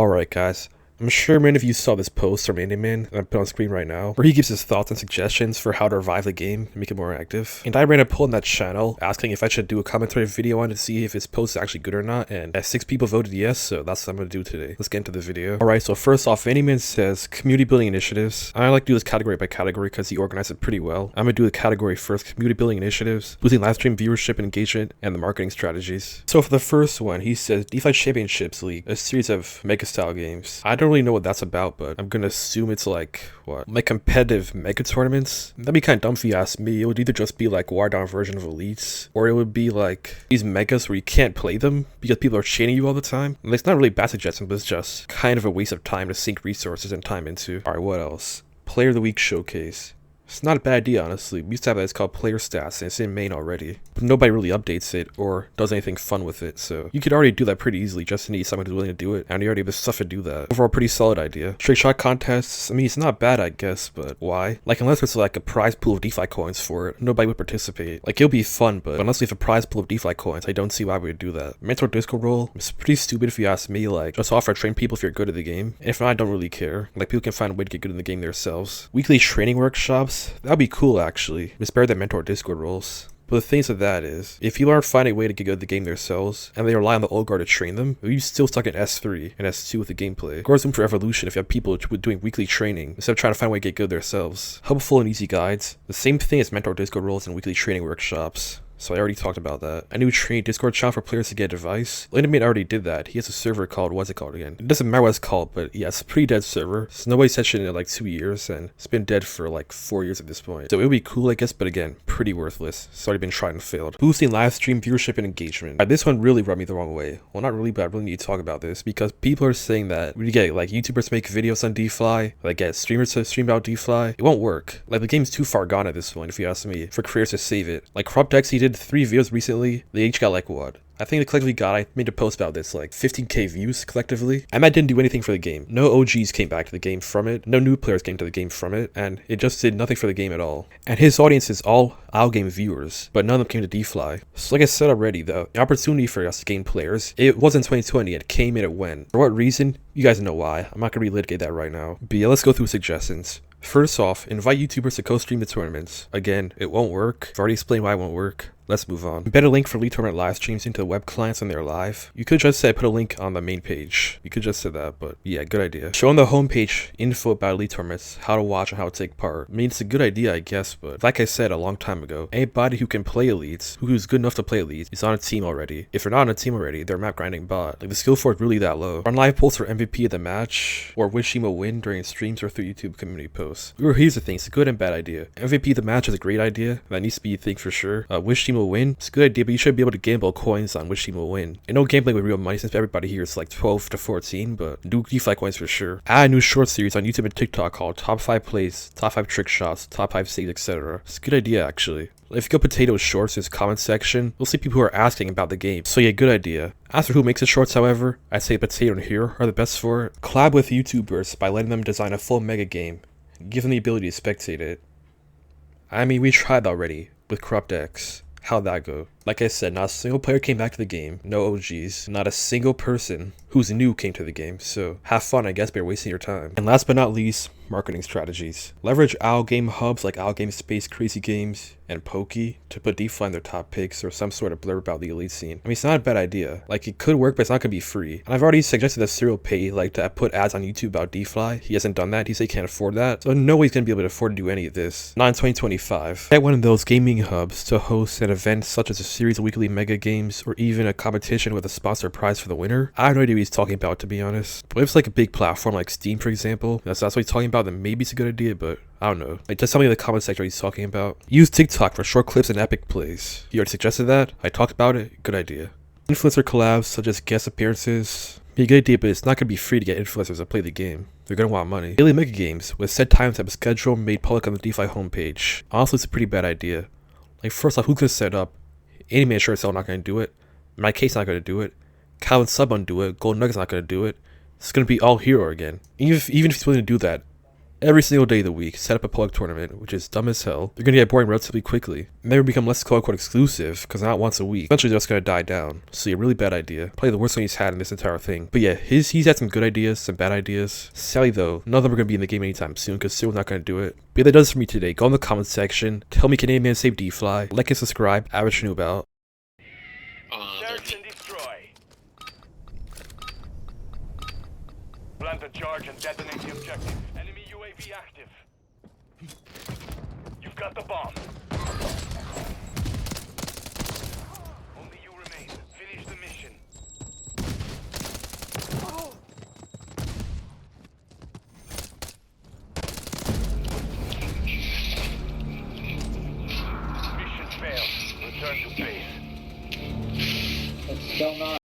Alright guys, I'm sure many of you saw this post from ANDYMAN that I put on screen right now, where he gives his thoughts and suggestions for how to revive the game and make it more active. And I ran a poll on that channel asking if I should do a commentary video on it to see if his post is actually good or not, and 6 people voted yes, so that's what I'm going to do today. Let's get into the video. Alright, so first off, ANDYMAN says community building initiatives. I like to do this category by category because he organized it pretty well. I'm going to do the category first, community building initiatives, boosting live stream viewership and engagement, and the marketing strategies. So for the first one, he says DeFi Championships League, a series of mega style games. I don't really know what that's about, but I'm gonna assume it's like competitive mega tournaments. That'd be kind of dumb if you ask me. It would either just be like watered down version of elites, or it would be like these megas where you can't play them because people are chaining you all the time. And it's not really bad suggestion, but it's just kind of a waste of time to sink resources and time into. Alright, what else? Player of the Week Showcase. It's not a bad idea, honestly. We used to have that. It's called Player Stats, and it's in main already. But nobody really updates it or does anything fun with it, so you could already do that pretty easily. Just need someone who's willing to do it, and you already have the stuff to do that. Overall, pretty solid idea. Trick shot contests. I mean, it's not bad, I guess, but why? Like, unless there's like a prize pool of DeFi coins for it, nobody would participate. Like, it'll be fun, but unless we have a prize pool of DeFi coins, I don't see why we would do that. Mentor disco role. It's pretty stupid if you ask me. Like, just offer to train people if you're good at the game. And if not, I don't really care. Like, people can find a way to get good in the game themselves. Weekly training workshops. That'd be cool, actually. It's better than mentor Discord roles. But the thing of that is, if people aren't finding a way to get good at the game themselves, and they rely on the old guard to train them, you're still stuck in S3 and S2 with the gameplay. There's room for evolution if you have people doing weekly training, instead of trying to find a way to get good themselves. Helpful and easy guides. The same thing as mentor Discord roles and weekly training workshops. So I already talked about that. A new training Discord channel for players to get advice. ANDYMAN already did that. He has a server called, what's it called again? It doesn't matter what it's called, but yeah, it's a pretty dead server. So nobody's touched it in like 2 years, and it's been dead for like 4 years at this point. So it would be cool, I guess, but again, pretty worthless. It's already been tried and failed. Boosting live stream viewership and engagement. This one really rubbed me the wrong way. Well, not really, but I really need to talk about this because people are saying that when you get like YouTubers make videos on DeFi, like get streamers to stream about DeFi, it won't work. Like the game's too far gone at this point, if you ask me, for creators to save it. Like CropDex, he did 3 videos recently. They each got like what? I think they collectively got, I made a post about this, like 15k views collectively. And that didn't do anything for the game. No OGs came back to the game from it. No new players came to the game from it. And it just did nothing for the game at all. And his audience is all our game viewers, but none of them came to DeFi. So like I said already, the opportunity for us to gain players, it wasn't 2020. It came and it went. For what reason? You guys know why. I'm not going to relitigate that right now. But yeah, let's go through suggestions. First off, invite YouTubers to co-stream the tournaments. Again, it won't work. I've already explained why it won't work. Let's move on. Embed a link for Elite Tournament live streams into the web clients when they're live. You could just say put a link on the main page. You could just say that, but yeah, good idea. Show on the homepage info about Elite Tournaments, how to watch and how to take part. I mean, it's a good idea, I guess, but like I said a long time ago, anybody who can play Elites, who's good enough to play Elites, is on a team already. If they're not on a team already, they're a map grinding bot. Like the skill for it really that low. Run live polls for MVP of the match, or wish team will win during streams or through YouTube community posts. Here's the thing, it's a good and bad idea. MVP of the match is a great idea. That needs to be a thing for sure. Wish team will win. It's a good idea, but you should be able to gamble coins on which team will win. And no gambling with real money since everybody here is like 12 to 14, but do DeFi coins for sure. Add a new short series on YouTube and TikTok called Top 5 Plays, Top 5 Trick Shots, Top 5 Saves, etc. It's a good idea actually. If you go potato shorts in his comment section, you'll see people who are asking about the game. So yeah, good idea. As for who makes the shorts, however, I'd say potato and Hero are the best for it. Collab with YouTubers by letting them design a full mega game. Give them the ability to spectate it. I mean, we tried already with CropDex. How'd that go? Like I said, not a single player came back to the game, no OGs, not a single person who's new came to the game, so have fun I guess, but you're wasting your time. And last but not least, marketing strategies. Leverage OWL game hubs like OWL Game Space, Crazy Games, and Pokey to put DeFi in their top picks or some sort of blurb about the elite scene. I mean, it's not a bad idea. Like, it could work, but it's not gonna be free. And I've already suggested that Serial Pay, like, to put ads on YouTube about DeFi. He hasn't done that. He said he can't afford that. So no way he's gonna be able to afford to do any of this. Not in 2025. Get one of those gaming hubs to host an event such as a series of weekly mega games or even a competition with a sponsored prize for the winner. I have no idea what he's talking about, to be honest. But if it's like a big platform like Steam, for example, that's what he's talking about, then maybe it's a good idea, but I don't know. Like, just tell me in the comment section what he's talking about. Use TikTok for short clips and epic plays. He already suggested that. I talked about it. Good idea. Influencer collabs such as guest appearances. Be a good idea, but it's not going to be free to get influencers to play the game. They're going to want money. Daily mega games with set times have a schedule made public on the DeFi homepage. Honestly, it's a pretty bad idea. Like, first off, who could set up? ANDYMAN sure as hell not going to do it. My case not going to do it. Calvin Sub won't do it. Gold Nugget's not going to do it. It's going to be all Hero again. Even if he's willing to do that, every single day of the week, set up a public tournament, which is dumb as hell. They're gonna get boring relatively quickly. And they will become less quote-unquote exclusive, because not once a week. Eventually they're just gonna die down. So yeah, really bad idea. Probably the worst one he's had in this entire thing. But yeah, he's had some good ideas, some bad ideas. Sadly though, none of them are gonna be in the game anytime soon, because Cyril's not gonna do it. But yeah, that does it for me today. Go in the comment section, tell me can ANDYMAN save D-Fly, like and subscribe, average noob out. Search and destroy. Plant a charge and detonate the objective. Enemy UAV active. You've got the bomb. Only you remain. Finish the mission. Mission failed. Return to base. It's still not.